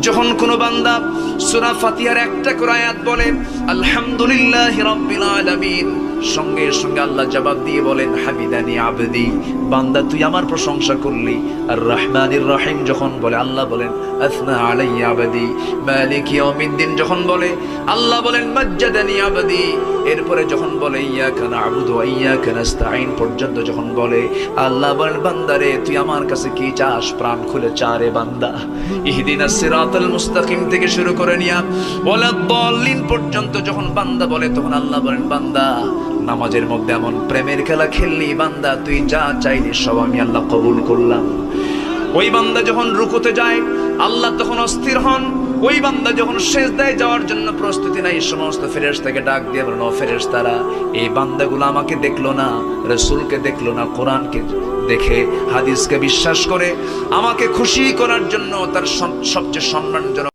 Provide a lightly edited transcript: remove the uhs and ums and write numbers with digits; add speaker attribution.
Speaker 1: যখন কোনো বান্দা সূরা ফাতিহার একটা করে আয়াত বলে আলহামদুলিল্লাহি রাব্বিল আলামিন, সঙ্গে সঙ্গে আল্লাহ জবাব দিয়ে বলেন হামিদানি আবদি, বান্দা তুই আমার প্রশংসা করলি। আর রহমানির রহিম যখন বলে আল্লাহ বলেন আসনা আলাইয়া আবদি। মালিক ইয়াউমিদ্দিন যখন বলে আল্লাহ বলেন মাজ্জাদানি আবদি। এরপরে যখন বলে ইয়াকা না'বুদু ওয়া ইয়াকা নাস্তাঈন পর্যন্ত যখন বলে আল্লাহ বলেন বান্দারে তুই আমার কাছে কি চাস, প্রাণ খুলে চা রে বান্দা। ইহদিনাস সিরাতাল মুস্তাকিম থেকে শুরু করে নিয়া ওয়ালাদ-দাল্লিন পর্যন্ত যখন বান্দা বলে তখন আল্লাহ বলেন বান্দা নামাজের মধ্যে এমন প্রেমের খেলা খেললি বান্দা, তুই যা চাইলি সব আমি আল্লাহ কবুল করলাম। ওই বান্দা যখন রুকুতে যায় আল্লাহ তখন অস্থির হন। ওই বান্দা যখন সিজদায় যাওয়ার জন্য প্রস্তুতি নাই, সমস্ত ফেরেশতাকে ডাক দিয়ে বলেন ও ফেরেশতারা, এই বান্দাগুলো আমাকে দেখলো না, রাসূলকে দেখলো না, কোরআনকে দেখে হাদিসকে বিশ্বাস করে আমাকে খুশি করার জন্য তার সবচেয়ে সম্মানজনক